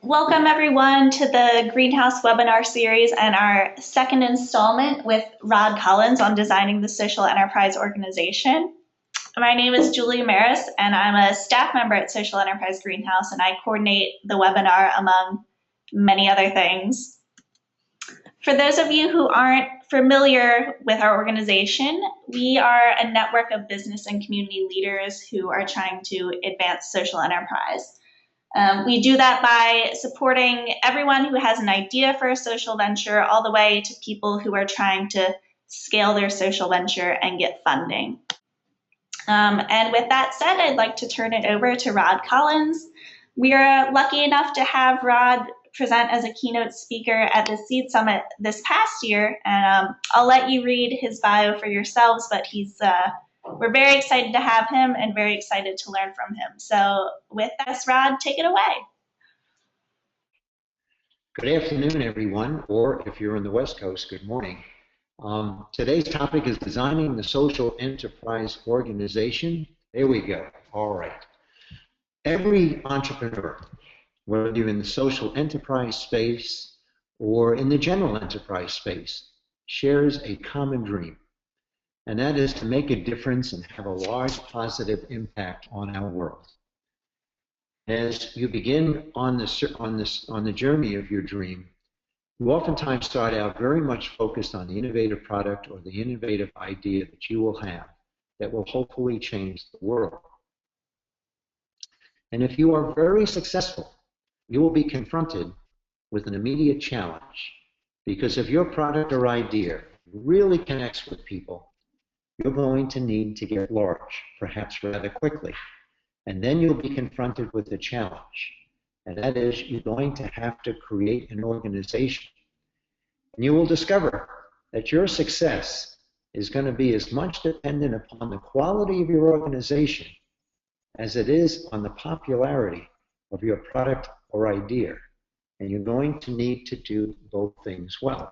Welcome everyone to the Greenhouse webinar series and our second installment with Rod Collins on designing the social enterprise organization. My name is Julie Maris and I'm a staff member at Social Enterprise Greenhouse, and I coordinate the webinar among many other things. For those of you who aren't familiar with our organization, we are a network of business and community leaders who are trying to advance social enterprise. We do that by supporting everyone who has an idea for a social venture, all the way to people who are trying to scale their social venture and get funding. And with that said, I'd like to turn it over to Rod Collins. We are lucky enough to have Rod present as a keynote speaker at the Seed Summit this past year, and I'll let you read his bio for yourselves, but we're very excited to have him and very excited to learn from him. So with that, Rod, take it away. Good afternoon, everyone, or if you're in the West Coast, good morning. Today's topic is designing the social enterprise organization. There we go. All right. Every entrepreneur, whether you're in the social enterprise space or in the general enterprise space, shares a common dream, and that is to make a difference and have a large positive impact on our world. As you begin on the journey of your dream, you oftentimes start out very much focused on the innovative product or the innovative idea that you will have that will hopefully change the world. And if you are very successful, you will be confronted with an immediate challenge, because if your product or idea really connects with people, you're going to need to get large, perhaps rather quickly. And then you'll be confronted with a challenge, and that is you're going to have to create an organization. And you will discover that your success is going to be as much dependent upon the quality of your organization as it is on the popularity of your product or idea. And you're going to need to do both things well.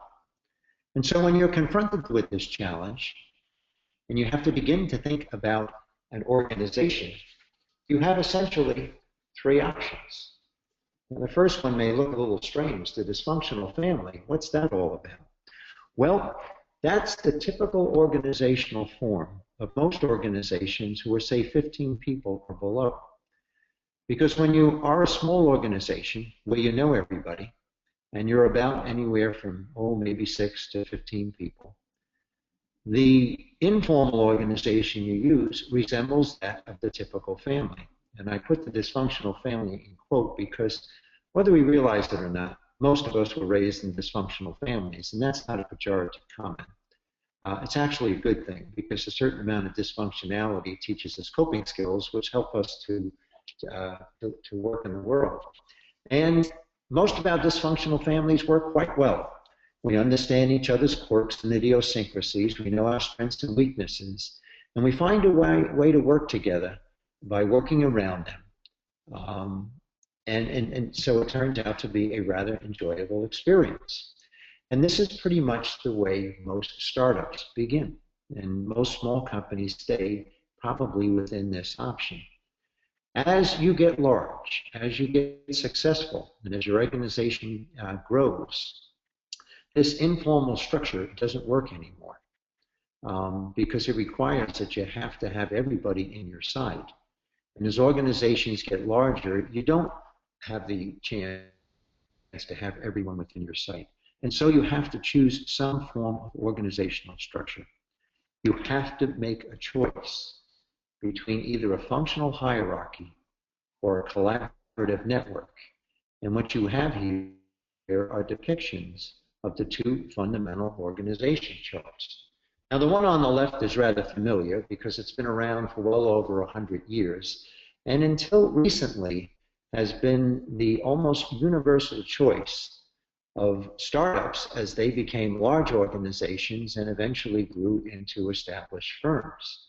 And so when you're confronted with this challenge, and you have to begin to think about an organization, you have essentially three options. And the first one may look a little strange, the dysfunctional family. What's that all about? Well, that's the typical organizational form of most organizations who are, say, 15 people or below. Because when you are a small organization where you know everybody, and you're about anywhere from, maybe 6 to 15 people, the informal organization you use resembles that of the typical family. And I put the dysfunctional family in quote because whether we realize it or not, most of us were raised in dysfunctional families, and that's not a pejorative comment. It's actually a good thing, because a certain amount of dysfunctionality teaches us coping skills which help us to work in the world. And most of our dysfunctional families work quite well. We understand each other's quirks and idiosyncrasies. We know our strengths and weaknesses. And we find a way to work together by working around them. And so it turned out to be a rather enjoyable experience. And this is pretty much the way most startups begin. And most small companies stay probably within this option. As you get large, as you get successful, and as your organization grows, this informal structure doesn't work anymore, because it requires that you have to have everybody in your side. And as organizations get larger, you don't have the chance to have everyone within your sight. And so you have to choose some form of organizational structure. You have to make a choice between either a functional hierarchy or a collaborative network. And what you have here are depictions of the two fundamental organization charts. Now, the one on the left is rather familiar because it's been around for well over 100 years, and until recently has been the almost universal choice of startups as they became large organizations and eventually grew into established firms.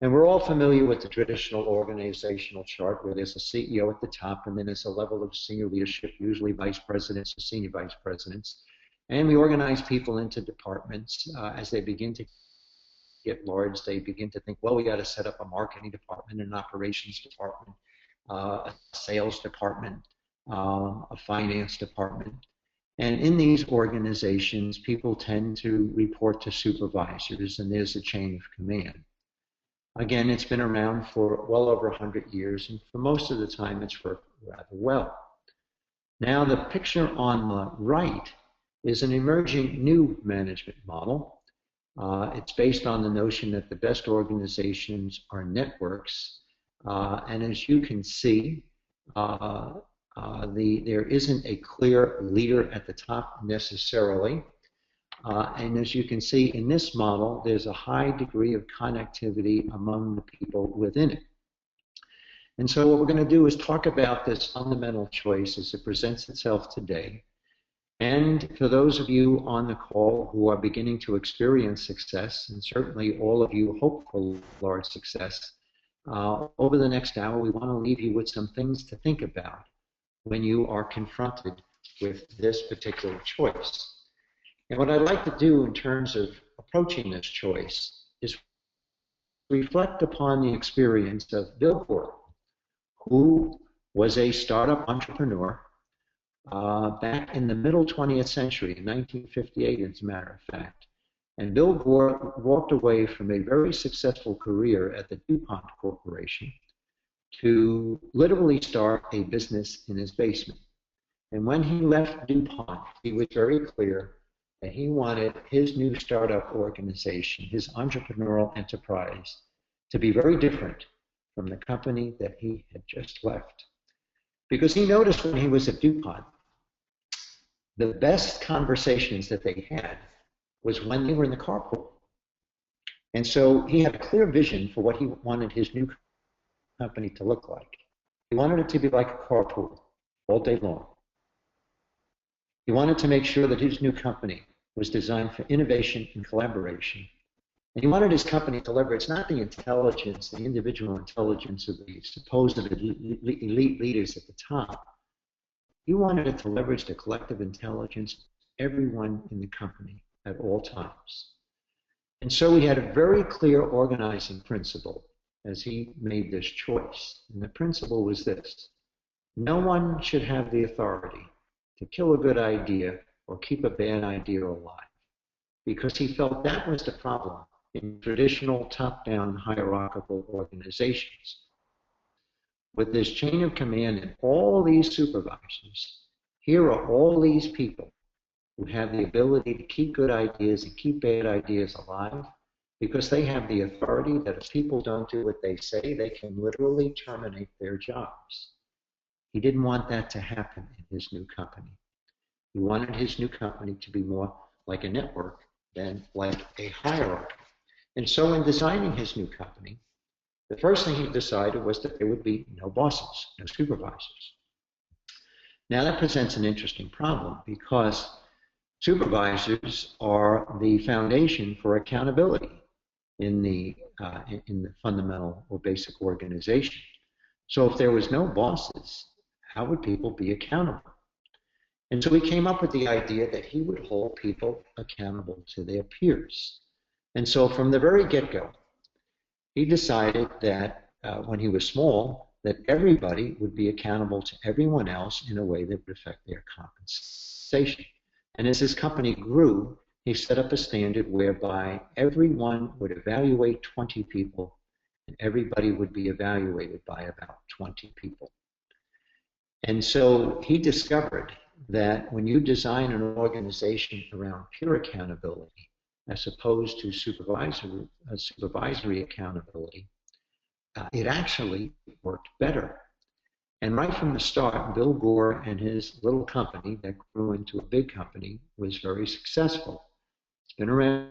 And we're all familiar with the traditional organizational chart where there's a CEO at the top, and then there's a level of senior leadership, usually vice presidents or senior vice presidents. And we organize people into departments. As they begin to get large, they begin to think, well, we got to set up a marketing department, an operations department, a sales department, a finance department. And in these organizations, people tend to report to supervisors, and there's a chain of command. Again, it's been around for well over 100 years, and for most of the time, it's worked rather well. Now, the picture on the right is an emerging new management model. It's based on the notion that the best organizations are networks. And as you can see, there isn't a clear leader at the top necessarily. And as you can see in this model, there's a high degree of connectivity among the people within it. And so what we're going to do is talk about this fundamental choice as it presents itself today. And for those of you on the call who are beginning to experience success, and certainly all of you hope for large success, over the next hour, we want to leave you with some things to think about when you are confronted with this particular choice. And what I'd like to do in terms of approaching this choice is reflect upon the experience of Bill Corr, who was a startup entrepreneur back in the middle 20th century, in 1958, as a matter of fact. And Bill Corr walked away from a very successful career at the DuPont Corporation to literally start a business in his basement. And when he left DuPont, he was very clear that he wanted his new startup organization, his entrepreneurial enterprise, to be very different from the company that he had just left. Because he noticed when he was at DuPont, the best conversations that they had was when they were in the carpool. And so he had a clear vision for what he wanted his new company to look like. He wanted it to be like a carpool all day long. He wanted to make sure that his new company was designed for innovation and collaboration. And he wanted his company to leverage not the intelligence, the individual intelligence of the supposed elite leaders at the top. He wanted it to leverage the collective intelligence of everyone in the company at all times. And so he had a very clear organizing principle as he made this choice. And the principle was this: no one should have the authority to kill a good idea or keep a bad idea alive, because he felt that was the problem in traditional top-down hierarchical organizations. With this chain of command and all these supervisors, here are all these people who have the ability to keep good ideas and keep bad ideas alive, because they have the authority that if people don't do what they say, they can literally terminate their jobs. He didn't want that to happen in his new company. He wanted his new company to be more like a network than like a hierarchy. And so in designing his new company, the first thing he decided was that there would be no bosses, no supervisors. Now that presents an interesting problem, because supervisors are the foundation for accountability in the fundamental or basic organization. So if there was no bosses, how would people be accountable? And so he came up with the idea that he would hold people accountable to their peers. And so from the very get-go, he decided that when he was small, that everybody would be accountable to everyone else in a way that would affect their compensation. And as his company grew, he set up a standard whereby everyone would evaluate 20 people, and everybody would be evaluated by about 20 people. And so he discovered that when you design an organization around pure accountability, as opposed to supervisory accountability, it actually worked better. And right from the start, Bill Corr and his little company that grew into a big company was very successful. It's been around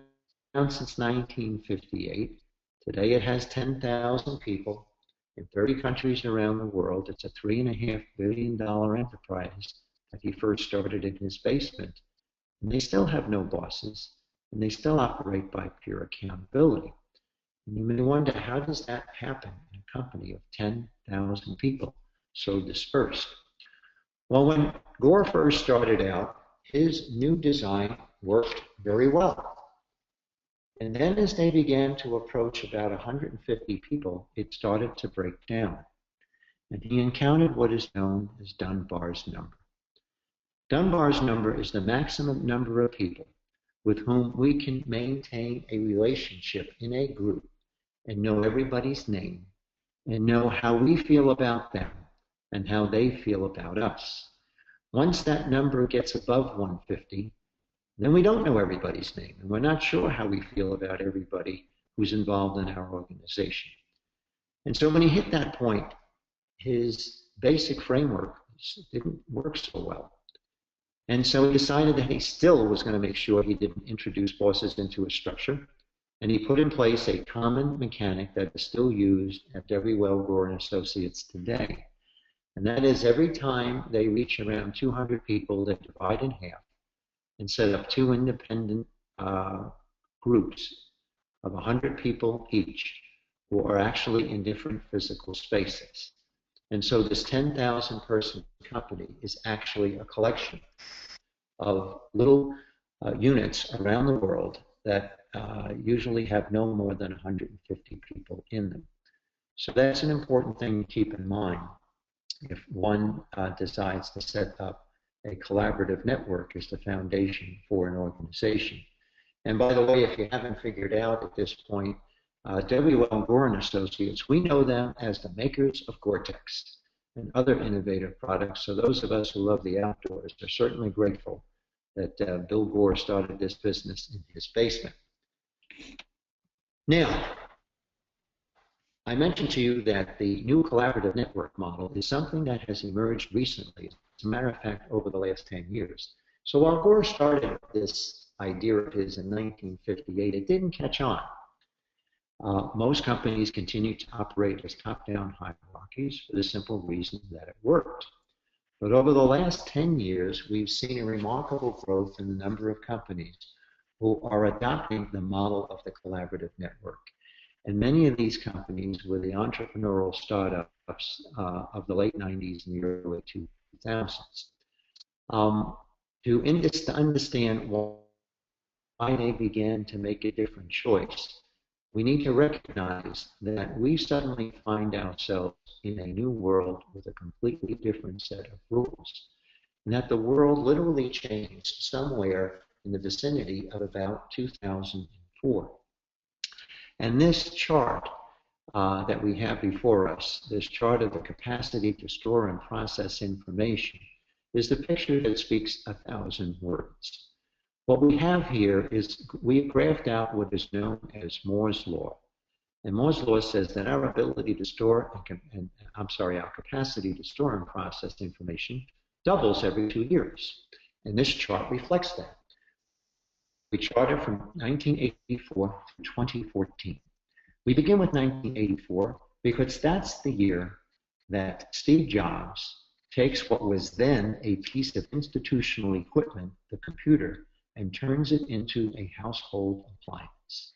since 1958. Today it has 10,000 people in 30 countries around the world. It's a $3.5 billion enterprise that he first started in his basement. And they still have no bosses, and they still operate by pure accountability. And you may wonder, how does that happen in a company of 10,000 people so dispersed? Well, when Corr first started out, his new design worked very well. And then as they began to approach about 150 people, it started to break down. and he encountered what is known as Dunbar's number. Dunbar's number is the maximum number of people with whom we can maintain a relationship in a group and know everybody's name and know how we feel about them and how they feel about us. Once that number gets above 150, then we don't know everybody's name, and we're not sure how we feel about everybody who's involved in our organization. And so when he hit that point, his basic framework didn't work so well. And so he decided that he still was going to make sure he didn't introduce bosses into a structure, and he put in place a common mechanic that is still used at every Corr and Associates today. And that is every time they reach around 200 people, they divide in half and set up two independent groups of 100 people each who are actually in different physical spaces. And so this 10,000 person company is actually a collection of little units around the world that usually have no more than 150 people in them. So that's an important thing to keep in mind if one decides to set up a collaborative network as the foundation for an organization. And by the way, if you haven't figured out at this point, Corr and Associates, we know them as the makers of Gore-Tex and other innovative products. So those of us who love the outdoors are certainly grateful that Bill Corr started this business in his basement. Now, I mentioned to you that the new collaborative network model is something that has emerged recently, as a matter of fact, over the last 10 years. So while Corr started this idea of his in 1958, it didn't catch on. Most companies continue to operate as top-down hierarchies for the simple reason that it worked. But over the last 10 years, we've seen a remarkable growth in the number of companies who are adopting the model of the collaborative network. And many of these companies were the entrepreneurial startups of the late 90s and the early 2000s. To understand why they began to make a different choice, we need to recognize that we suddenly find ourselves in a new world with a completely different set of rules, and that the world literally changed somewhere in the vicinity of about 2004. And this chart that we have before us, this chart of the capacity to store and process information, is the picture that speaks 1,000 words. What we have here is we've graphed out what is known as Moore's Law. And Moore's Law says that our ability to store, our capacity to store and process information doubles every 2 years. And this chart reflects that. We charted from 1984 to 2014. We begin with 1984 because that's the year that Steve Jobs takes what was then a piece of institutional equipment, the computer, and turns it into a household appliance.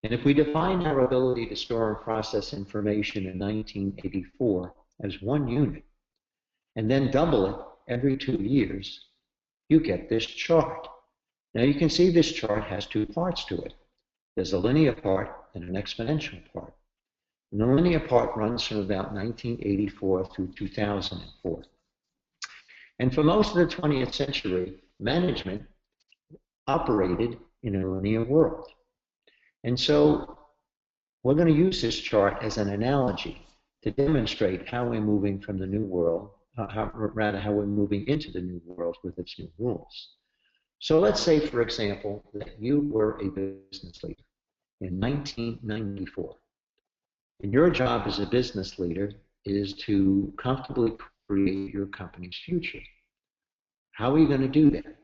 And if we define our ability to store and process information in 1984 as 1 unit, and then double it every 2 years, you get this chart. Now you can see this chart has 2 parts to it. There's a linear part and an exponential part. And the linear part runs from about 1984 through 2004. And for most of the 20th century, management operated in a linear world. And so we're going to use this chart as an analogy to demonstrate how we're moving from the new world, how we're moving into the new world with its new rules. So let's say, for example, that you were a business leader in 1994. And your job as a business leader is to comfortably create your company's future. How are you going to do that?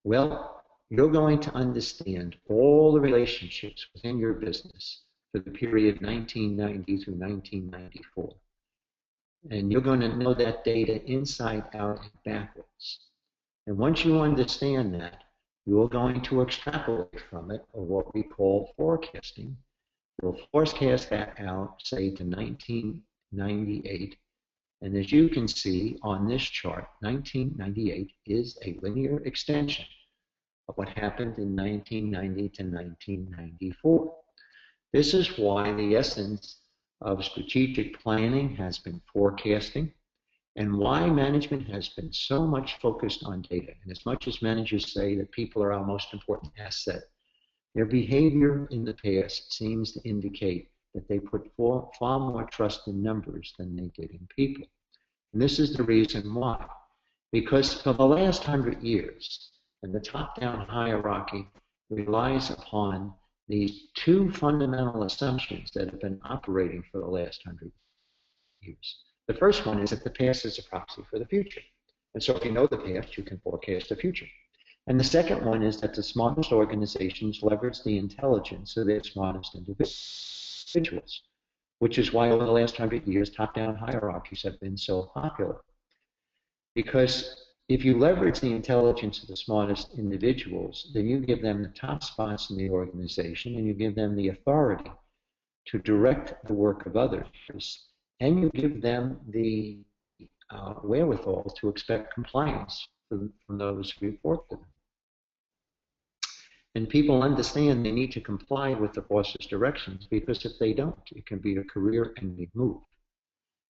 Well, you're going to understand all the relationships within your business for the period 1990 through 1994. And you're going to know that data inside out and backwards. And once you understand that, you're going to extrapolate from it, or what we call forecasting. You'll forecast that out, say, to 1998. And as you can see on this chart, 1998 is a linear extension of what happened in 1990 to 1994. This is why the essence of strategic planning has been forecasting, and why management has been so much focused on data. And as much as managers say that people are our most important asset, their behavior in the past seems to indicate that they put far more trust in numbers than they did in people. And this is the reason why. Because for the last 100 years, and the top-down hierarchy relies upon these two fundamental assumptions that have been operating for the last 100 years. The first one is that the past is a proxy for the future. And so if you know the past, you can forecast the future. And the second one is that the smartest organizations leverage the intelligence of their smartest individuals, which is why over the last 100 years, top-down hierarchies have been so popular. Because if you leverage the intelligence of the smartest individuals, then you give them the top spots in the organization, and you give them the authority to direct the work of others, and you give them the wherewithal to expect compliance from those who report to them. And people understand they need to comply with the boss's directions, because if they don't, it can be a career-ending move.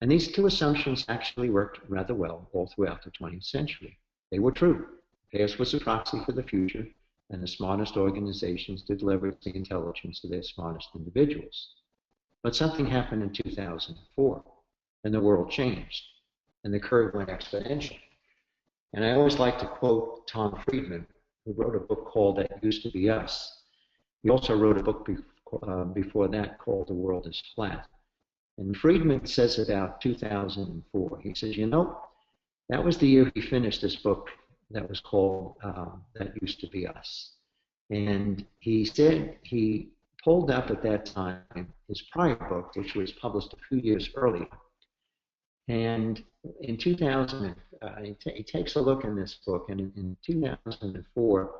And these two assumptions actually worked rather well all throughout the 20th century. They were true. The past was a proxy for the future, and the smartest organizations did leverage the intelligence of their smartest individuals. But something happened in 2004, and the world changed, and the curve went exponential. And I always like to quote Tom Friedman, who wrote a book called That Used to Be Us. He also wrote a book before that called The World is Flat. And Friedman says about 2004, he says, you know, that was the year he finished this book that was called That Used to Be Us. And he said he pulled up at that time his prior book, which was published a few years earlier. And in 2000, he takes a look in this book, and in 2004,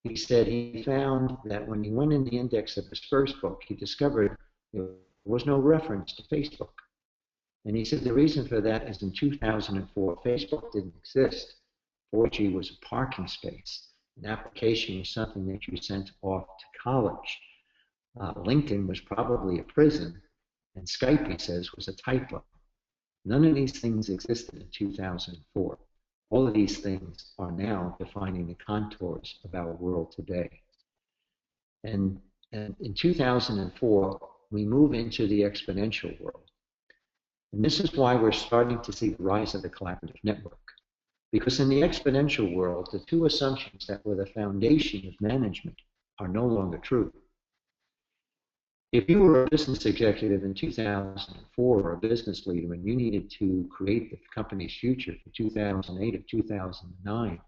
he said he found that when he went in the index of his first book, he discovered there was no reference to Facebook. And he said the reason for that is in 2004, Facebook didn't exist. 4G was a parking space. An application was something that you sent off to college. LinkedIn was probably a prison, and Skype, he says, was a typo. None of these things existed in 2004. All of these things are now defining the contours of our world today. And in 2004, we move into the exponential world. And this is why we're starting to see the rise of the collaborative network. Because in the exponential world, the two assumptions that were the foundation of management are no longer true. If you were a business executive in 2004 or a business leader and you needed to create the company's future for 2008 or 2009,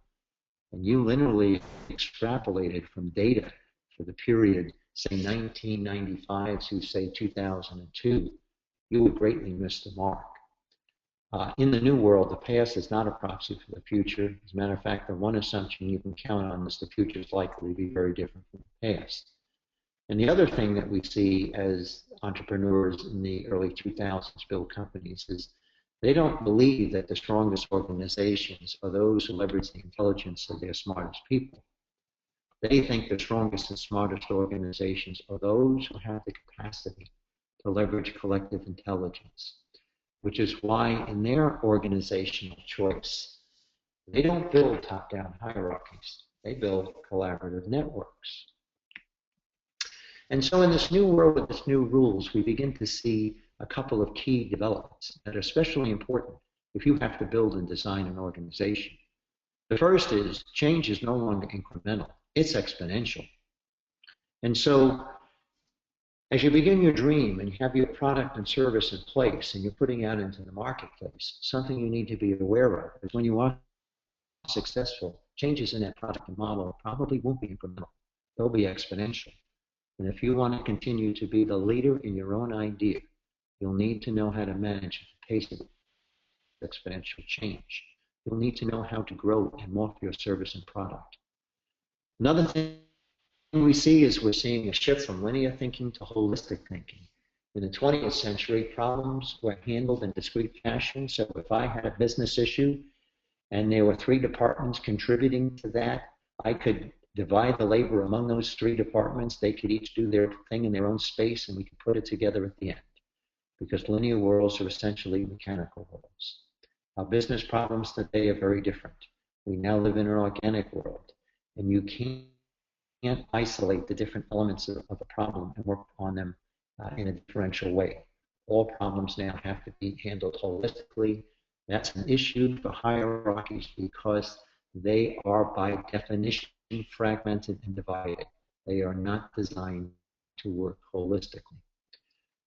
and you literally extrapolated from data for the period, say 1995 to say 2002, you would greatly miss the mark. In the new world, the past is not a proxy for the future. As a matter of fact, the one assumption you can count on is the future is likely to be very different from the past. And the other thing that we see as entrepreneurs in the early 2000s build companies is they don't believe that the strongest organizations are those who leverage the intelligence of their smartest people. They think the strongest and smartest organizations are those who have the capacity to leverage collective intelligence, which is why in their organizational choice, they don't build top-down hierarchies. They build collaborative networks. And so in this new world with its new rules, we begin to see a couple of key developments that are especially important if you have to build and design an organization. The first is change is no longer incremental, it's exponential. And so as you begin your dream and you have your product and service in place and you're putting out into the marketplace, something you need to be aware of is when you are successful, changes in that product and model probably won't be incremental, they'll be exponential. And if you want to continue to be the leader in your own idea, you'll need to know how to manage the pace of exponential change. You'll need to know how to grow and morph your service and product. Another thing we see is we're seeing a shift from linear thinking to holistic thinking. In the 20th century, problems were handled in discrete fashion. So if I had a business issue and there were 3 departments contributing to that, I could divide the labor among those 3 departments. They could each do their thing in their own space, and we could put it together at the end. because linear worlds are essentially mechanical worlds. Our business problems today are very different. We now live in an organic world, and you can't isolate the different elements of a problem and work on them in a differential way. All problems now have to be handled holistically. That's an issue for hierarchies because they are by definition fragmented and divided. They are not designed to work holistically.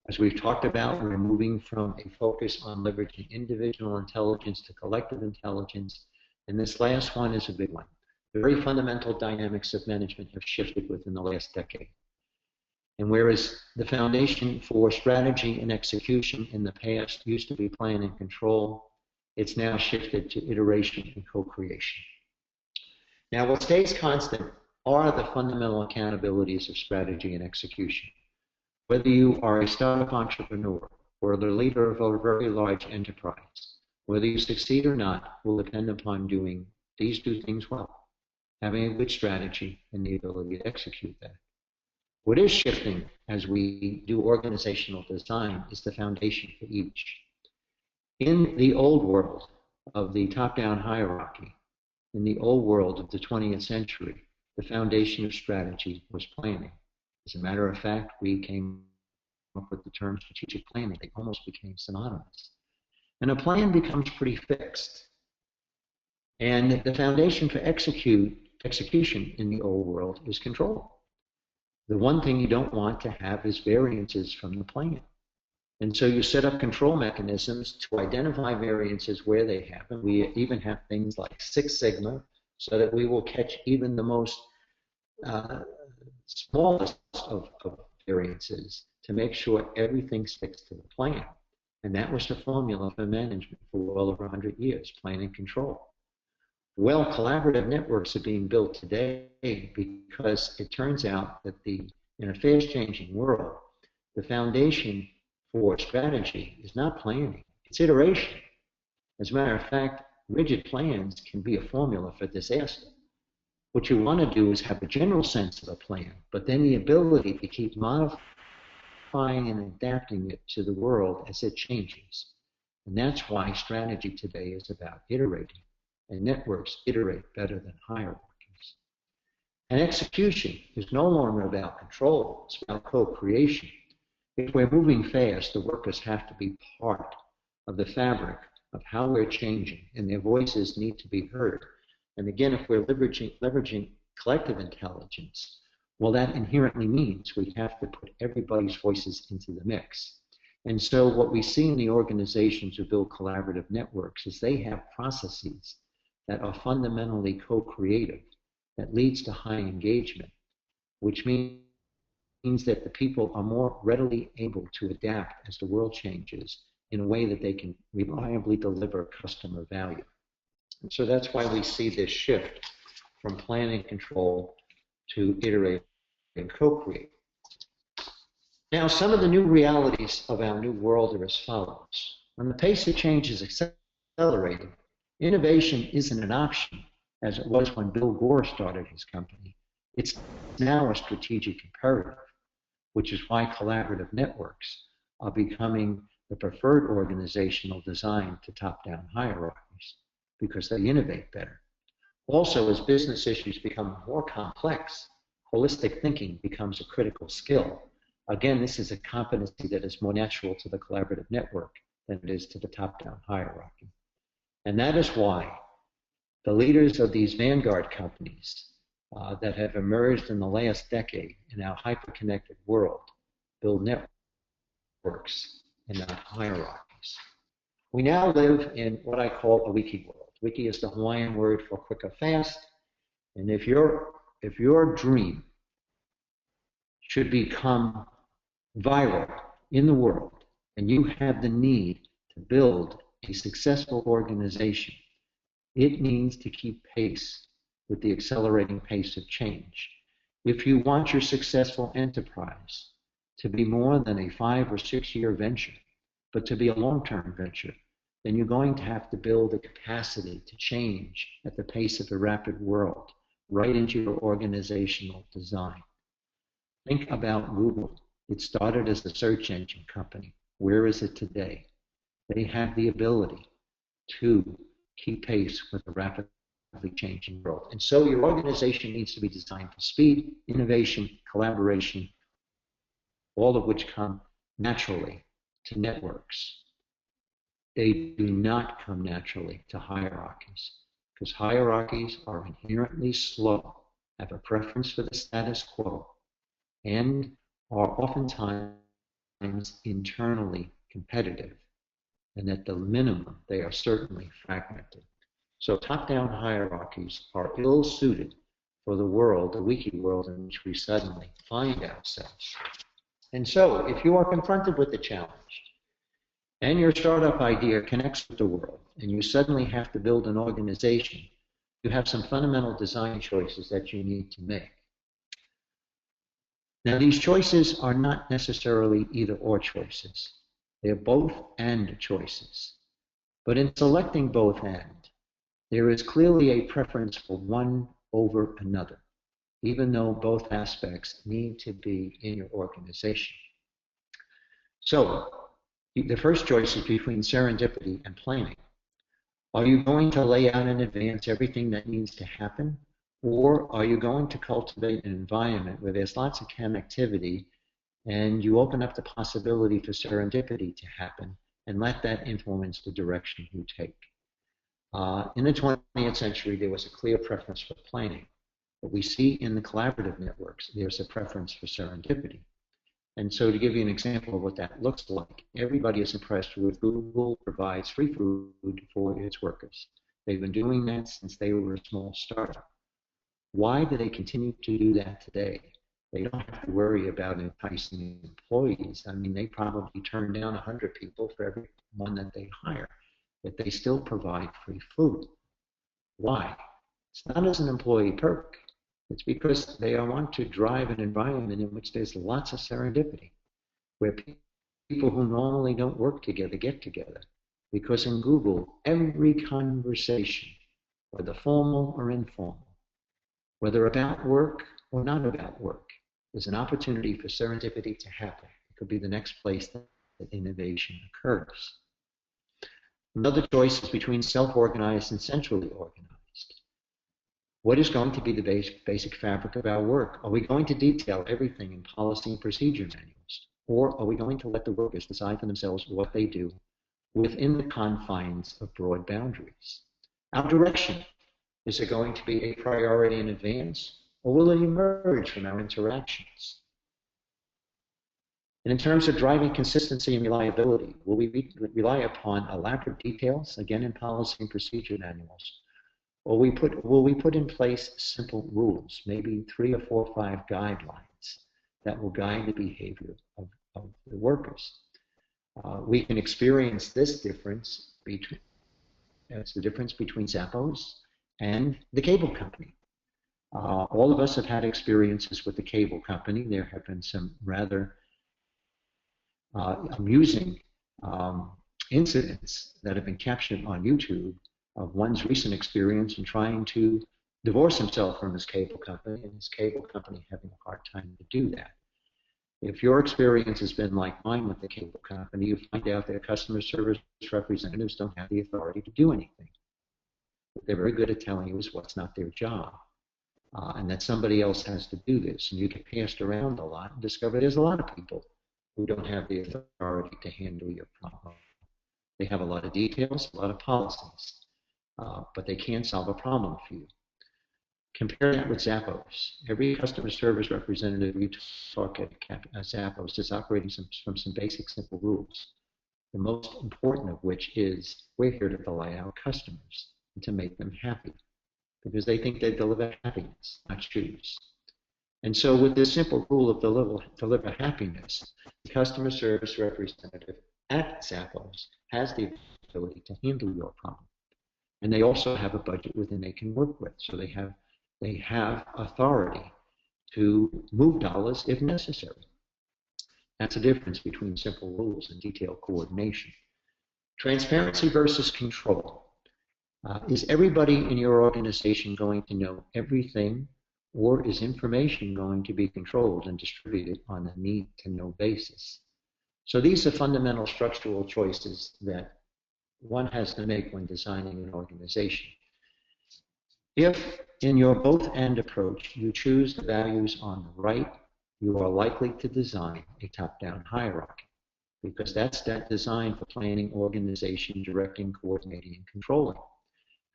As we've talked about, we're moving from a focus on leveraging individual intelligence to collective intelligence, and this last one is a big one. The very fundamental dynamics of management have shifted within the last decade. And whereas the foundation for strategy and execution in the past used to be plan and control, it's now shifted to iteration and co-creation. Now, what stays constant are the fundamental accountabilities of strategy and execution. Whether you are a startup entrepreneur or the leader of a very large enterprise, whether you succeed or not will depend upon doing these two things well, having a good strategy and the ability to execute that. What is shifting as we do organizational design is the foundation for each. In the old world of the top-down hierarchy, in the old world of the 20th century, the foundation of strategy was planning. As a matter of fact, we came up with the term strategic planning. They almost became synonymous. And a plan becomes pretty fixed. And the foundation for execution in the old world is control. The one thing you don't want to have is variances from the plan. And so you set up control mechanisms to identify variances where they happen. We even have things like Six Sigma so that we will catch even the most smallest of variances to make sure everything sticks to the plan. And that was the formula for management for well over 100 years, plan and control. Well, collaborative networks are being built today because it turns out that in a fast-changing world, the foundation for strategy is not planning, it's iteration. As a matter of fact, rigid plans can be a formula for disaster. What you want to do is have a general sense of a plan, but then the ability to keep modifying and adapting it to the world as it changes. And that's why strategy today is about iterating, and networks iterate better than hierarchies. And execution is no longer about control, it's about co-creation. If we're moving fast, the workers have to be part of the fabric of how we're changing, and their voices need to be heard. And again, if we're leveraging collective intelligence, well, that inherently means we have to put everybody's voices into the mix. And so what we see in the organizations who build collaborative networks is they have processes that are fundamentally co-creative, that leads to high engagement, which means that the people are more readily able to adapt as the world changes in a way that they can reliably deliver customer value. And so that's why we see this shift from plan and control to iterate and co-create. Now, some of the new realities of our new world are as follows. When the pace of change is accelerating, innovation isn't an option as it was when Bill Corr started his company. It's now a strategic imperative, which is why collaborative networks are becoming the preferred organizational design to top-down hierarchies, because they innovate better. Also, as business issues become more complex, holistic thinking becomes a critical skill. Again, this is a competency that is more natural to the collaborative network than it is to the top-down hierarchy. And that is why the leaders of these vanguard companies that have emerged in the last decade in our hyper-connected world build networks and not hierarchies. We now live in what I call a Wiki world. Wiki is the Hawaiian word for quick or fast. And if your dream should become viral in the world, and you have the need to build a successful organization, it needs to keep pace with the accelerating pace of change. If you want your successful enterprise to be more than a 5 or 6 year venture, but to be a long-term venture, then you're going to have to build the capacity to change at the pace of a rapid world right into your organizational design. Think about Google. It started as a search engine company. Where is it today? They have the ability to keep pace with the rapidly changing world. And so your organization needs to be designed for speed, innovation, collaboration, all of which come naturally to networks. They do not come naturally to hierarchies, because hierarchies are inherently slow, have a preference for the status quo, and are oftentimes internally competitive. And at the minimum, they are certainly fragmented. So top-down hierarchies are ill-suited for the world, the Wiki world in which we suddenly find ourselves. And so if you are confronted with the challenge, and your startup idea connects with the world, and you suddenly have to build an organization, you have some fundamental design choices that you need to make. Now, these choices are not necessarily either-or choices. They're both and choices. But in selecting both and, there is clearly a preference for one over another, even though both aspects need to be in your organization. So, the first choice is between serendipity and planning. Are you going to lay out in advance everything that needs to happen? Or are you going to cultivate an environment where there's lots of connectivity and you open up the possibility for serendipity to happen and let that influence the direction you take? In the 20th century, there was a clear preference for planning. But we see in the collaborative networks, there's a preference for serendipity. And so to give you an example of what that looks like, everybody is impressed with Google provides free food for its workers. They've been doing that since they were a small startup. Why do they continue to do that today? They don't have to worry about enticing employees. I mean, they probably turn down 100 people for every one that they hire, but they still provide free food. Why? It's not as an employee perk. It's because they want to drive an environment in which there's lots of serendipity, where people who normally don't work together get together. Because in Google, every conversation, whether formal or informal, whether about work or not about work, is an opportunity for serendipity to happen. It could be the next place that innovation occurs. Another choice is between self-organized and centrally organized. What is going to be the basic fabric of our work? Are we going to detail everything in policy and procedure manuals? Or are we going to let the workers decide for themselves what they do within the confines of broad boundaries? Our direction, is it going to be a priority in advance, or will it emerge from our interactions? And in terms of driving consistency and reliability, will we rely upon elaborate details, again in policy and procedure manuals? Or will we put in place simple rules, maybe 3 or 4 or 5 guidelines that will guide the behavior of the workers? We can experience this difference between, it's the difference between Zappos and the cable company. All of us have had experiences with the cable company. There have been some rather amusing incidents that have been captured on YouTube of one's recent experience in trying to divorce himself from his cable company, and his cable company having a hard time to do that. If your experience has been like mine with the cable company, you find out that customer service representatives don't have the authority to do anything. What they're very good at telling you is what's not their job, and that somebody else has to do this. And you get passed around a lot and discover there's a lot of people who don't have the authority to handle your problem. They have a lot of details, a lot of policies, but they can't solve a problem for you. Compare that with Zappos. Every customer service representative you talk at Zappos is operating from some basic, simple rules. The most important of which is we're here to delight our customers and to make them happy, because they think they deliver happiness, not shoes. And so with this simple rule of deliver happiness, the customer service representative at Zappos has the ability to handle your problem. And they also have a budget within they can work with. So they have authority to move dollars if necessary. That's the difference between simple rules and detailed coordination. Transparency versus control. Is everybody in your organization going to know everything, or is information going to be controlled and distributed on a need-to-know basis? So these are fundamental structural choices that one has to make when designing an organization. If in your both-and approach you choose the values on the right, you are likely to design a top-down hierarchy, because that's that design for planning, organization, directing, coordinating, and controlling.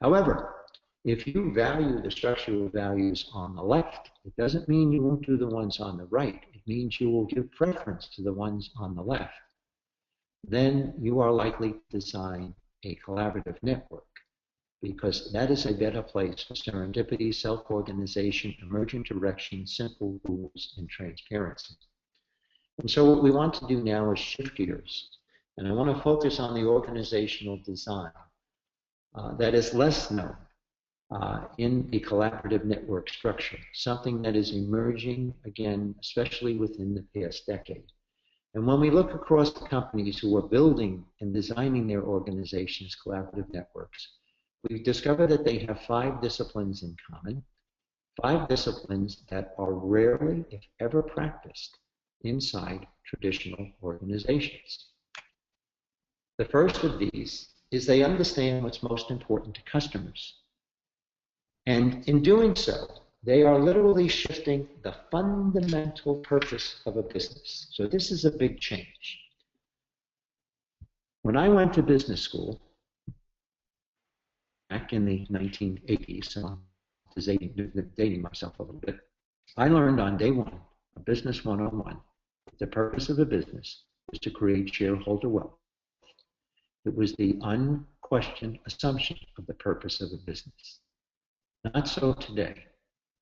However, if you value the structural values on the left, it doesn't mean you won't do the ones on the right. It means you will give preference to the ones on the left. Then you are likely to design a collaborative network, because that is a better place for serendipity, self-organization, emergent direction, simple rules, and transparency. And so what we want to do now is shift gears. And I want to focus on the organizational design that is less known in the collaborative network structure, something that is emerging again, especially within the past decade. And when we look across the companies who are building and designing their organizations' collaborative networks, we've discovered that they have 5 disciplines in common, 5 disciplines that are rarely, if ever, practiced inside traditional organizations. The first of these is they understand what's most important to customers. And in doing so, they are literally shifting the fundamental purpose of a business. So this is a big change. When I went to business school back in the 1980s, so I'm dating myself a little bit, I learned on day one of Business 101, the purpose of a business is to create shareholder wealth. It was the unquestioned assumption of the purpose of a business. Not so today,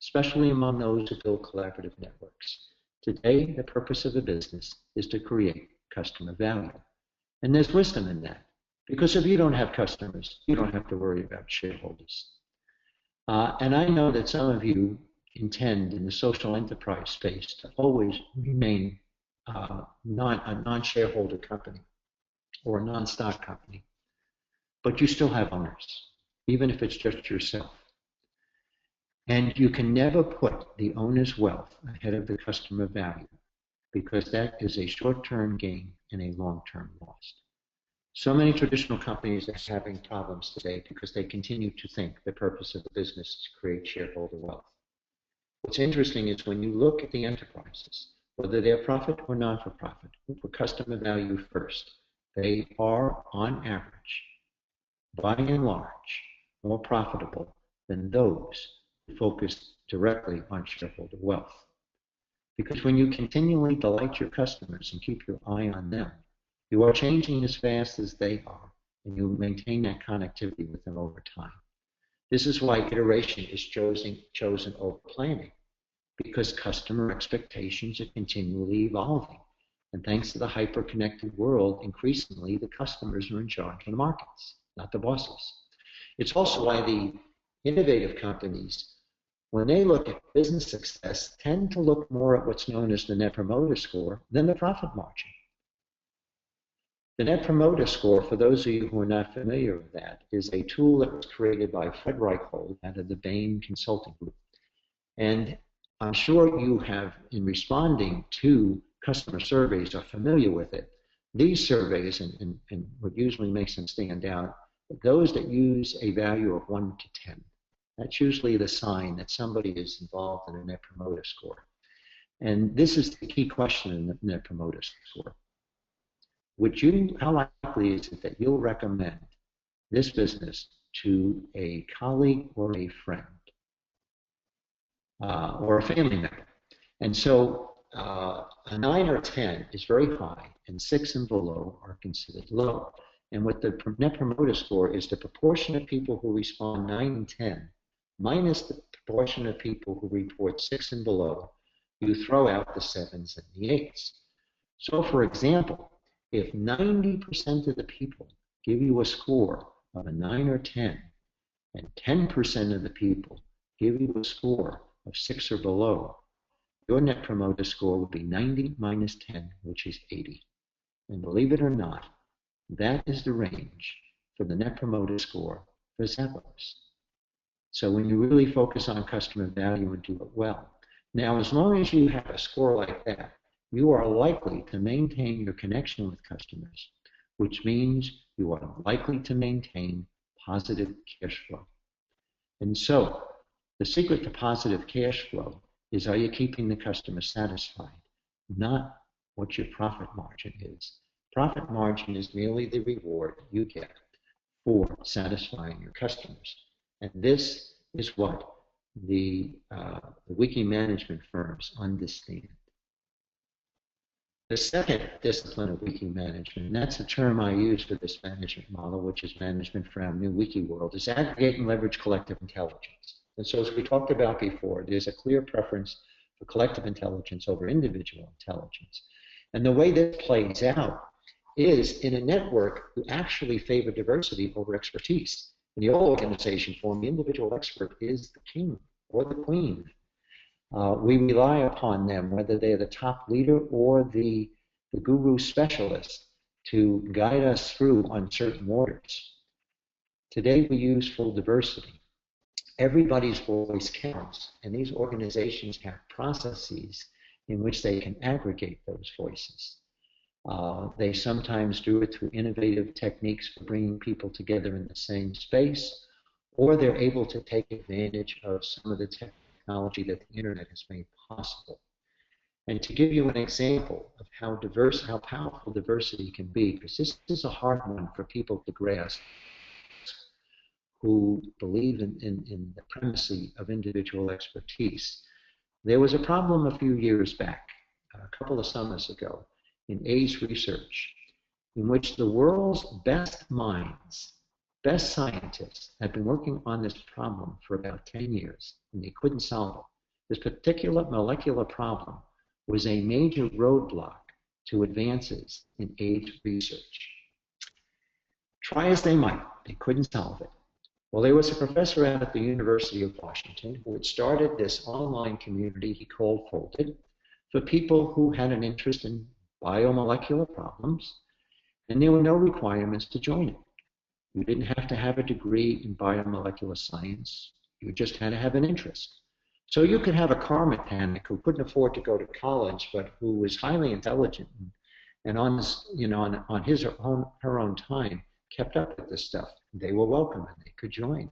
especially among those who build collaborative networks. Today, the purpose of a business is to create customer value. And there's wisdom in that, because if you don't have customers, you don't have to worry about shareholders. And I know that some of you intend in the social enterprise space to always remain a non-shareholder company or a non-stock company, but you still have owners, even if it's just yourself. And you can never put the owner's wealth ahead of the customer value, because that is a short-term gain and a long-term loss. So many traditional companies are having problems today because they continue to think the purpose of the business is to create shareholder wealth. What's interesting is when you look at the enterprises, whether they're profit or non-for-profit, for customer value first, they are, on average, by and large, more profitable than those who focus directly on shareholder wealth. Because when you continually delight your customers and keep your eye on them, you are changing as fast as they are, and you maintain that connectivity with them over time. This is why iteration is chosen over planning, because customer expectations are continually evolving. And thanks to the hyper-connected world, increasingly the customers are in charge of the markets, not the bosses. It's also why the innovative companies, when they look at business success, tend to look more at what's known as the Net Promoter Score than the profit margin. The Net Promoter Score, for those of you who are not familiar with that, is a tool that was created by Fred Reichhold out of the Bain Consulting Group. And I'm sure you have, in responding to customer surveys, are familiar with it. These surveys, and what usually makes them stand out, those that use a value of 1 to 10. That's usually the sign that somebody is involved in a Net Promoter Score. And this is the key question in the Net Promoter Score. How likely is it that you'll recommend this business to a colleague or a friend or a family member? And so a 9 or 10 is very high, and 6 and below are considered low. And what the Net Promoter Score is the proportion of people who respond 9 and 10 minus the proportion of people who report 6 and below. You throw out the 7s and the 8s. So for example, if 90% of the people give you a score of a 9 or 10, and 10% of the people give you a score of 6 or below, your Net Promoter Score would be 90 minus 10, which is 80. And believe it or not, that is the range for the Net Promoter Score for Zappos. So when you really focus on customer value and do it well. Now, as long as you have a score like that, you are likely to maintain your connection with customers, which means you are likely to maintain positive cash flow. And so, the secret to positive cash flow is, are you keeping the customer satisfied? Not what your profit margin is. Profit margin is merely the reward you get for satisfying your customers. And this is what the Wiki management firms understand. The second discipline of Wiki management, and that's the term I use for this management model, which is management for our new Wiki world, is aggregate and leverage collective intelligence. And so, as we talked about before, there's a clear preference for collective intelligence over individual intelligence. And the way this plays out is in a network who actually favor diversity over expertise. In the old organization form, the individual expert is the king or the queen. We rely upon them, whether they're the top leader or the guru specialist, to guide us through uncertain waters. Today we use full diversity. Everybody's voice counts, and these organizations have processes in which they can aggregate those voices. They sometimes do it through innovative techniques for bringing people together in the same space, or they're able to take advantage of some of the technology that the internet has made possible. And to give you an example of how powerful diversity can be, because this is a hard one for people to grasp who believe in the primacy of individual expertise. There was a problem a few years back, a couple of summers ago, in AIDS research, in which the world's best minds, best scientists, had been working on this problem for about 10 years, and they couldn't solve it. This particular molecular problem was a major roadblock to advances in AIDS research. Try as they might, they couldn't solve it. Well, there was a professor out at the University of Washington who had started this online community he called Folded for people who had an interest in biomolecular problems, and there were no requirements to join it. You didn't have to have a degree in biomolecular science. You just had to have an interest. So you could have a car mechanic who couldn't afford to go to college, but who was highly intelligent and on his or her own time kept up with this stuff. They were welcome and they could join.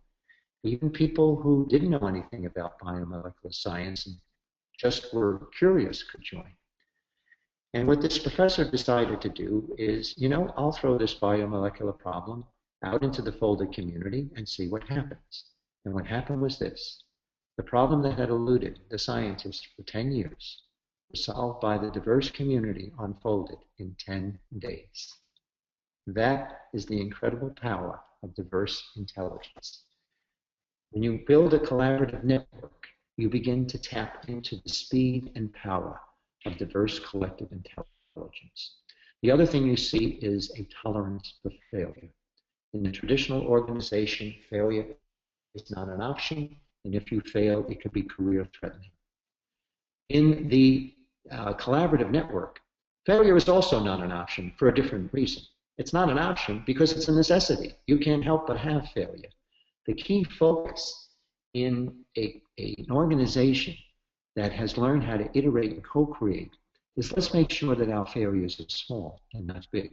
Even people who didn't know anything about biomolecular science and just were curious could join. And what this professor decided to do is, I'll throw this biomolecular problem out into the Folded community and see what happens. And what happened was this. The problem that had eluded the scientists for 10 years was solved by the diverse community on Folded in 10 days. That is the incredible power of diverse intelligence. When you build a collaborative network, you begin to tap into the speed and power of diverse collective intelligence. The other thing you see is a tolerance for failure. In a traditional organization, failure is not an option, and if you fail, it could be career-threatening. In the collaborative network, failure is also not an option for a different reason. It's not an option because it's a necessity. You can't help but have failure. The key focus in an organization that has learned how to iterate and co-create is, let's make sure that our failures are small and not big.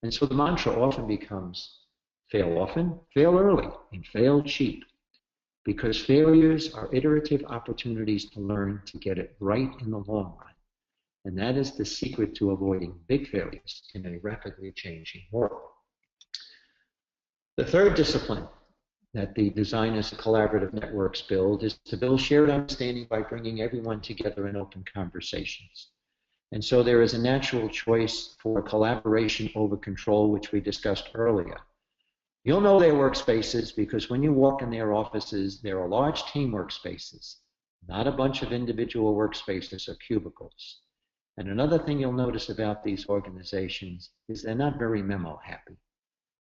And so the mantra often becomes, fail often, fail early, and fail cheap. Because failures are iterative opportunities to learn to get it right in the long run. And that is the secret to avoiding big failures in a rapidly changing world. The third discipline that the designers of collaborative networks build is to build shared understanding by bringing everyone together in open conversations. And so there is a natural choice for collaboration over control, which we discussed earlier. You'll know their workspaces because when you walk in their offices, there are large team workspaces, not a bunch of individual workspaces or cubicles. And another thing you'll notice about these organizations is they're not very memo happy.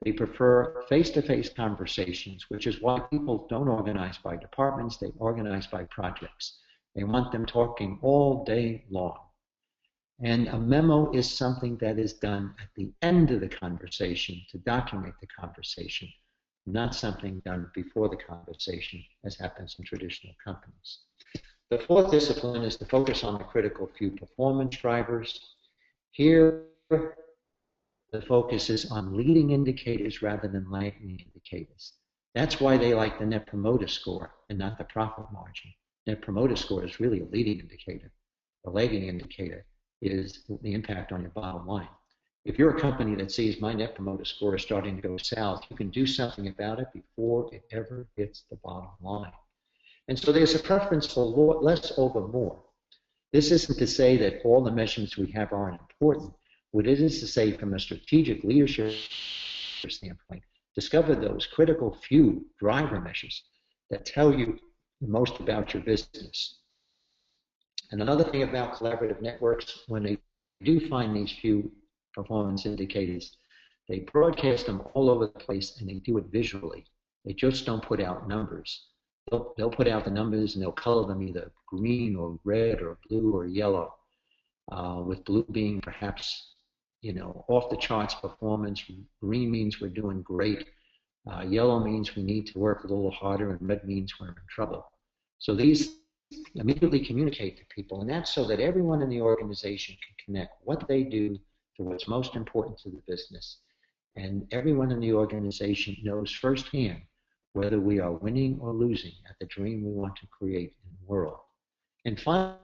They prefer face-to-face conversations, which is why people don't organize by departments, they organize by projects. They want them talking all day long. And a memo is something that is done at the end of the conversation to document the conversation, not something done before the conversation, as happens in traditional companies. The fourth discipline is to focus on the critical few performance drivers. Here, the focus is on leading indicators rather than lagging indicators. That's why they like the Net Promoter Score and not the profit margin. Net Promoter Score is really a leading indicator. The lagging indicator is the impact on your bottom line. If you're a company that sees my Net Promoter Score is starting to go south, you can do something about it before it ever hits the bottom line. And so there's a preference for less over more. This isn't to say that all the measurements we have aren't important. What it is to say, from a strategic leadership standpoint, discover those critical few driver measures that tell you the most about your business. And another thing about collaborative networks, when they do find these few performance indicators, they broadcast them all over the place, and they do it visually. They just don't put out numbers. They'll put out the numbers, and they'll color them either green or red or blue or yellow, with blue being perhaps, off the charts performance. Green means we're doing great. Yellow means we need to work a little harder, and red means we're in trouble. So these immediately communicate to people, and that's so that everyone in the organization can connect what they do to what's most important to the business. And everyone in the organization knows firsthand whether we are winning or losing at the dream we want to create in the world. And finally,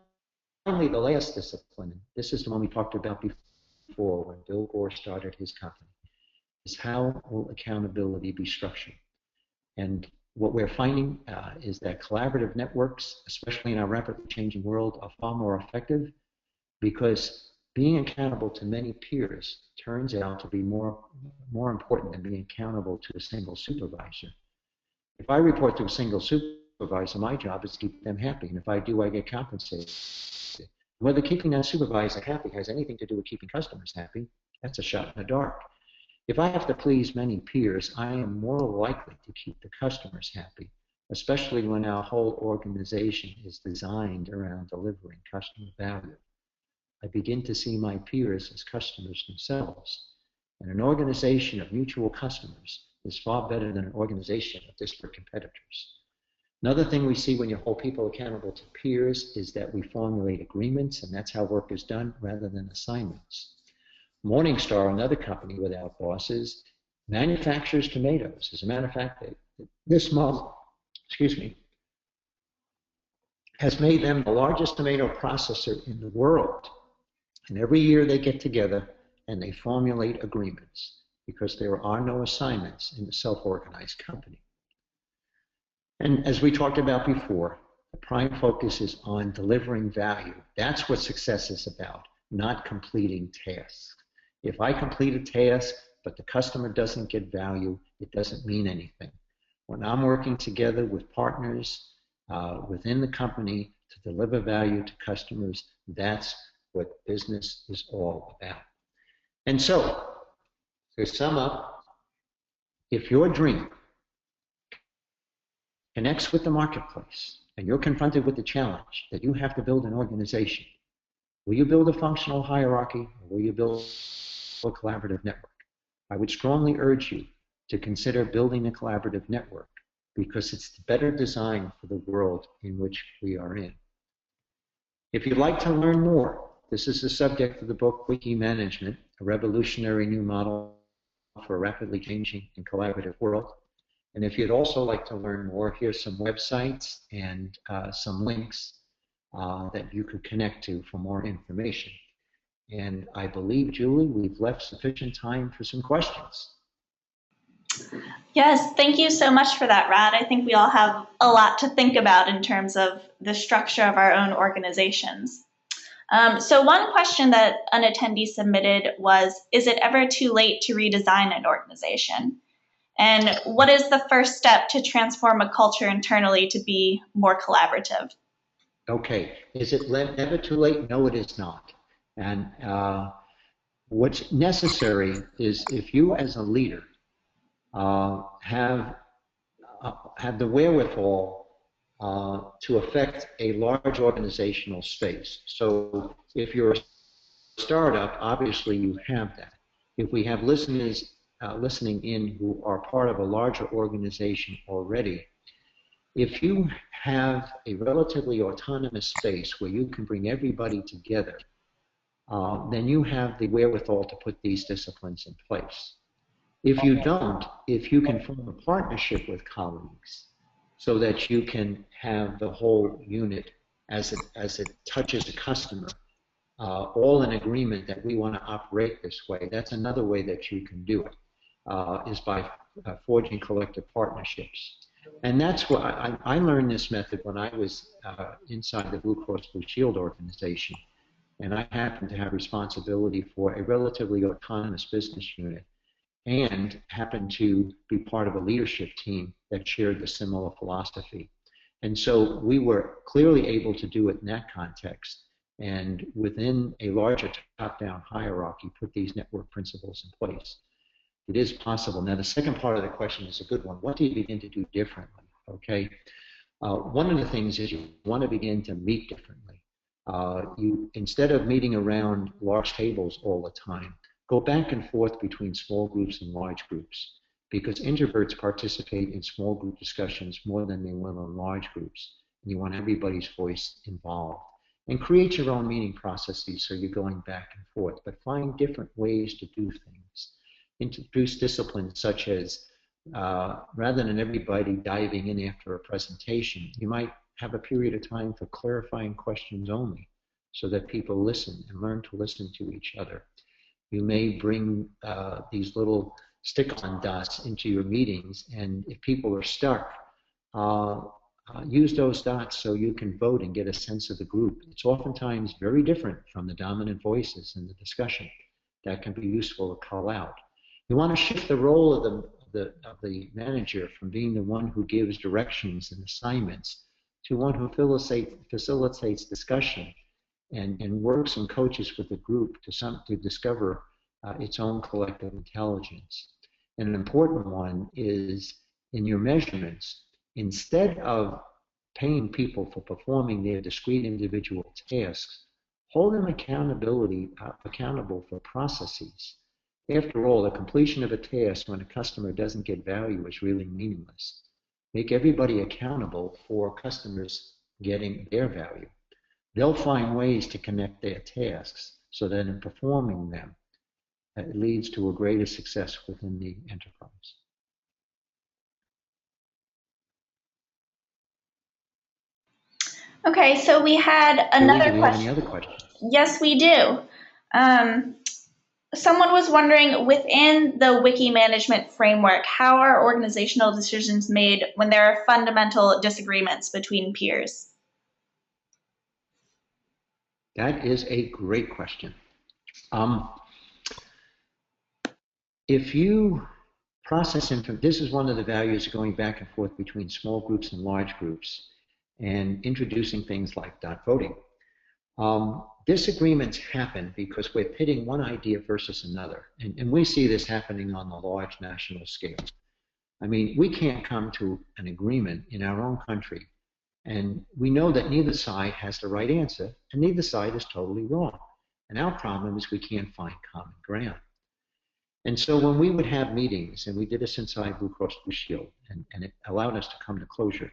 the last discipline, this is the one we talked about before when Bill Corr started his company, is how will accountability be structured? And what we're finding is that collaborative networks, especially in our rapidly changing world, are far more effective because being accountable to many peers turns out to be more important than being accountable to a single supervisor. If I report to a single supervisor, my job is to keep them happy, and if I do, I get compensated. Whether keeping that supervisor happy has anything to do with keeping customers happy, that's a shot in the dark. If I have to please many peers, I am more likely to keep the customers happy, especially when our whole organization is designed around delivering customer value. I begin to see my peers as customers themselves, and an organization of mutual customers is far better than an organization of disparate competitors. Another thing we see when you hold people accountable to peers is that we formulate agreements, and that's how work is done rather than assignments. Morningstar, another company without bosses, manufactures tomatoes. As a matter of fact, this model, has made them the largest tomato processor in the world. And every year they get together and they formulate agreements because there are no assignments in a self-organized company. And as we talked about before, the prime focus is on delivering value. That's what success is about, not completing tasks. If I complete a task, but the customer doesn't get value, it doesn't mean anything. When I'm working together with partners within the company to deliver value to customers, that's what business is all about. And so, to sum up, if your dream connects with the marketplace and you're confronted with the challenge that you have to build an organization, will you build a functional hierarchy or will you build a collaborative network? I would strongly urge you to consider building a collaborative network because it's the better design for the world in which we are in. If you'd like to learn more, this is the subject of the book Wiki Management, a revolutionary new model for a rapidly changing and collaborative world. And if you'd also like to learn more, here's some websites and some links that you could connect to for more information. And I believe, Julie, we've left sufficient time for some questions. Yes, thank you so much for that, Rod. I think we all have a lot to think about in terms of the structure of our own organizations. So one question that an attendee submitted was, is it ever too late to redesign an organization? And what is the first step to transform a culture internally to be more collaborative? Okay, is it never too late? No, it is not. And what's necessary is if you as a leader have the wherewithal to affect a large organizational space. So if you're a startup, obviously you have that. If we have listeners listening in who are part of a larger organization already, If you have a relatively autonomous space where you can bring everybody together, then you have the wherewithal to put these disciplines in place. If you don't, if you can form a partnership with colleagues so that you can have the whole unit as it touches a customer, all in agreement that we want to operate this way, that's another way that you can do it, is by forging collective partnerships. And that's what I learned this method when I was inside the Blue Cross Blue Shield organization. And I happened to have responsibility for a relatively autonomous business unit and happened to be part of a leadership team that shared the similar philosophy. And so we were clearly able to do it in that context, and within a larger top-down hierarchy, put these network principles in place. It is possible. Now, the second part of the question is a good one. What do you begin to do differently? Okay. One of the things is you want to begin to meet differently. Instead of meeting around large tables all the time, go back and forth between small groups and large groups, because introverts participate in small group discussions more than they will in large groups. And you want everybody's voice involved. And create your own meeting processes so you're going back and forth, but find different ways to do things. Introduce disciplines such as, rather than everybody diving in after a presentation, you might have a period of time for clarifying questions only so that people listen and learn to listen to each other. You may bring these little stick-on dots into your meetings, and if people are stuck, use those dots so you can vote and get a sense of the group. It's oftentimes very different from the dominant voices in the discussion. That can be useful to call out. You want to shift the role of the manager from being the one who gives directions and assignments to one who facilitates discussion and works and coaches with the group to discover its own collective intelligence. And an important one is in your measurements, instead of paying people for performing their discrete individual tasks, hold them accountable for processes. After all, the completion of a task when a customer doesn't get value is really meaningless. Make everybody accountable for customers getting their value. They'll find ways to connect their tasks so that in performing them, it leads to a greater success within the enterprise. Okay, so we had another Julie, do we have any other questions? Yes, we do. Someone was wondering, within the Wiki management framework, how are organizational decisions made when there are fundamental disagreements between peers? That is a great question. If you process information, this is one of the values of going back and forth between small groups and large groups and introducing things like dot voting. Disagreements happen because we're pitting one idea versus another. And we see this happening on the large national scale. I mean, we can't come to an agreement in our own country. And we know that neither side has the right answer, and neither side is totally wrong. And our problem is we can't find common ground. And so when we would have meetings, and we did this inside Blue Cross Blue Shield, and it allowed us to come to closure,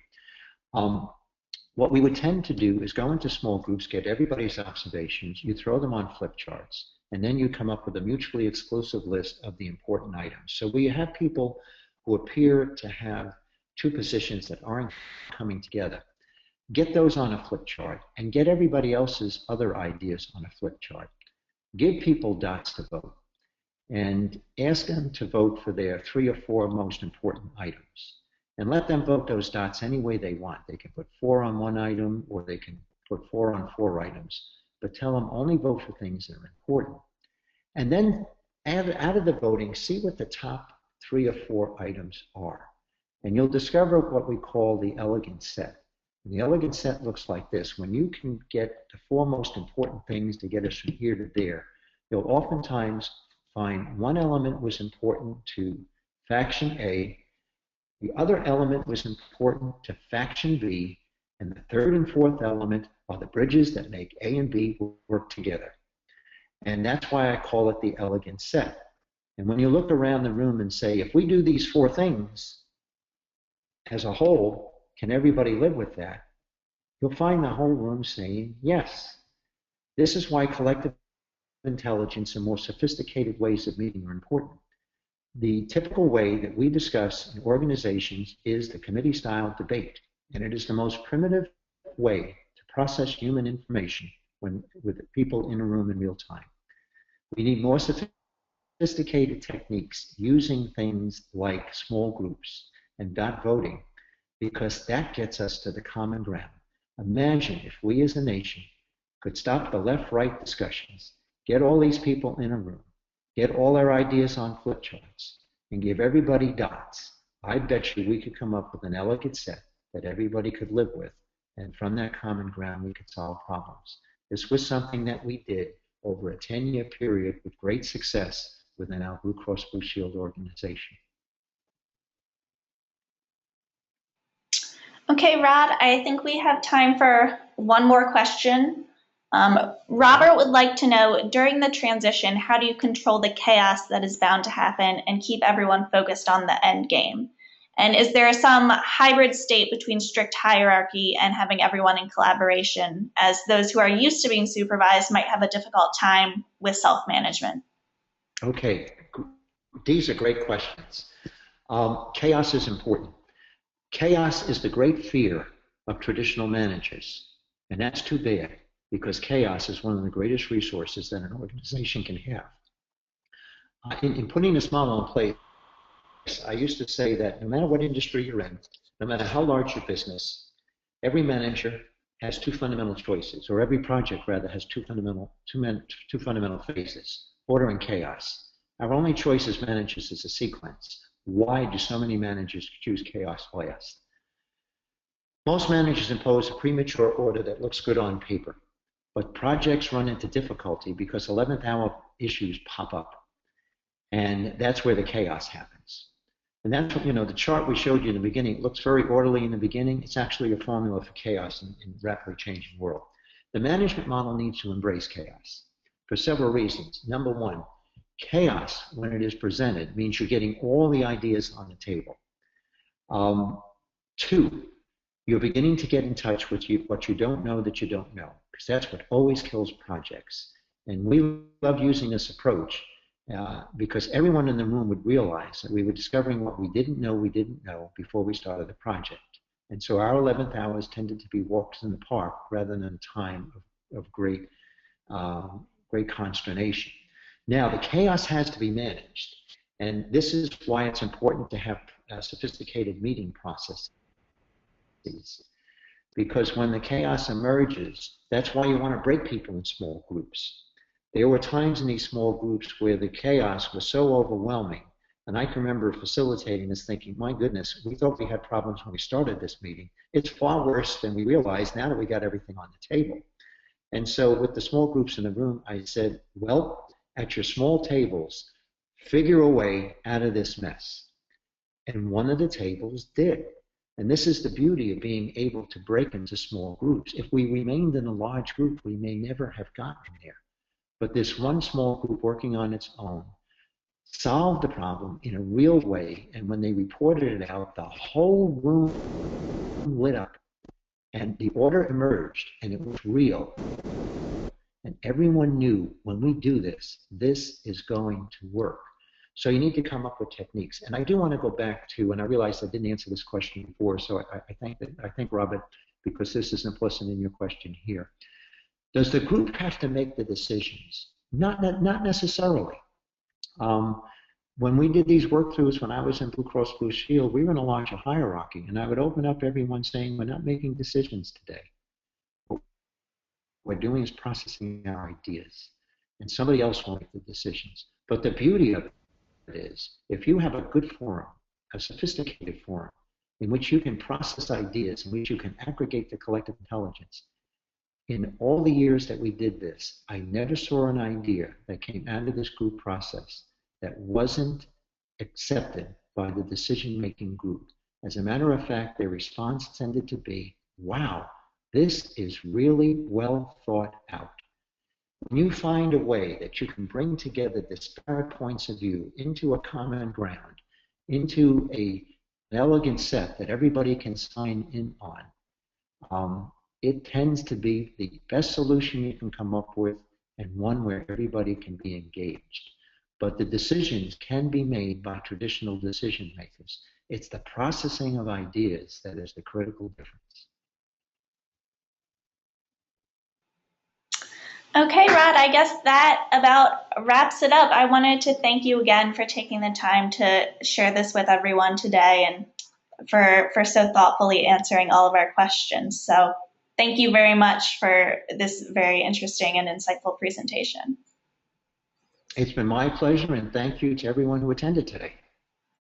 what we would tend to do is go into small groups, get everybody's observations, you throw them on flip charts, and then you come up with a mutually exclusive list of the important items. So we have people who appear to have two positions that aren't coming together. Get those on a flip chart and get everybody else's other ideas on a flip chart. Give people dots to vote and ask them to vote for their 3 or 4 most important items. And let them vote those dots any way they want. They can put 4 on one item, or they can put 4 on 4 items. But tell them only vote for things that are important. And then out of the voting, see what the top 3 or 4 items are. And you'll discover what we call the elegant set. And the elegant set looks like this. When you can get the 4 most important things to get us from here to there, you'll oftentimes find one element was important to faction A, the other element was important to faction B, and the third and fourth element are the bridges that make A and B work together. And that's why I call it the elegant set. And when you look around the room and say, if we do these 4 things as a whole, can everybody live with that? You'll find the whole room saying yes. This is why collective intelligence and more sophisticated ways of meeting are important. The typical way that we discuss in organizations is the committee-style debate, and it is the most primitive way to process human information with people in a room in real time. We need more sophisticated techniques using things like small groups and dot voting, because that gets us to the common ground. Imagine if we as a nation could stop the left-right discussions, get all these people in a room, get all their ideas on flip charts, and give everybody dots. I bet you we could come up with an elegant set that everybody could live with, and from that common ground we could solve problems. This was something that we did over a 10-year period with great success within our Blue Cross Blue Shield organization. Okay, Rod, I think we have time for one more question. Robert would like to know, during the transition, how do you control the chaos that is bound to happen and keep everyone focused on the end game? And is there some hybrid state between strict hierarchy and having everyone in collaboration, as those who are used to being supervised might have a difficult time with self-management? Okay, these are great questions. Chaos is important. Chaos is the great fear of traditional managers, and that's too bad, because chaos is one of the greatest resources that an organization can have. In putting this model in place, I used to say that no matter what industry you're in, no matter how large your business, every manager has two fundamental choices, or every project rather has two fundamental phases: order and chaos. Our only choice as managers is a sequence. Why do so many managers choose chaos last? Most managers impose a premature order that looks good on paper, but projects run into difficulty because 11th hour issues pop up, and that's where the chaos happens. And that's what, the chart we showed you in the beginning, it looks very orderly in the beginning. It's actually a formula for chaos in a rapidly changing world. The management model needs to embrace chaos for several reasons. Number one, chaos, when it is presented, means you're getting all the ideas on the table. Two, you're beginning to get in touch with what you don't know that you don't know, because that's what always kills projects. And we love using this approach because everyone in the room would realize that we were discovering what we didn't know before we started the project. And so our 11th hours tended to be walks in the park rather than a time of great consternation. Now, the chaos has to be managed, and this is why it's important to have sophisticated meeting processes. Because when the chaos emerges, that's why you want to break people in small groups. There were times in these small groups where the chaos was so overwhelming, and I can remember facilitating this thinking, my goodness, we thought we had problems when we started this meeting. It's far worse than we realized now that we got everything on the table. And so with the small groups in the room, I said, well, at your small tables, figure a way out of this mess. And one of the tables did. And this is the beauty of being able to break into small groups. If we remained in a large group, we may never have gotten there. But this one small group working on its own solved the problem in a real way. And when they reported it out, the whole room lit up. And the order emerged, and it was real. And everyone knew, when we do this, this is going to work. So you need to come up with techniques. And I do want to go back to, and I realized I didn't answer this question before, so I thank Robert, because this is implicit in your question here. Does the group have to make the decisions? Not necessarily. When we did these workthroughs, when I was in Blue Cross Blue Shield, we were in a larger hierarchy, and I would open up everyone saying, we're not making decisions today. What we're doing is processing our ideas, and somebody else will make the decisions. But the beauty of it is, if you have a good forum, a sophisticated forum, in which you can process ideas, in which you can aggregate the collective intelligence. In all the years that we did this, I never saw an idea that came out of this group process that wasn't accepted by the decision-making group. As a matter of fact, their response tended to be, wow, this is really well thought out. When you find a way that you can bring together disparate points of view into a common ground, into a elegant set that everybody can sign in on, it tends to be the best solution you can come up with and one where everybody can be engaged. But the decisions can be made by traditional decision makers. It's the processing of ideas that is the critical difference. Okay, Rod, I guess that about wraps it up. I wanted to thank you again for taking the time to share this with everyone today and for so thoughtfully answering all of our questions. So thank you very much for this very interesting and insightful presentation. It's been my pleasure, and thank you to everyone who attended today.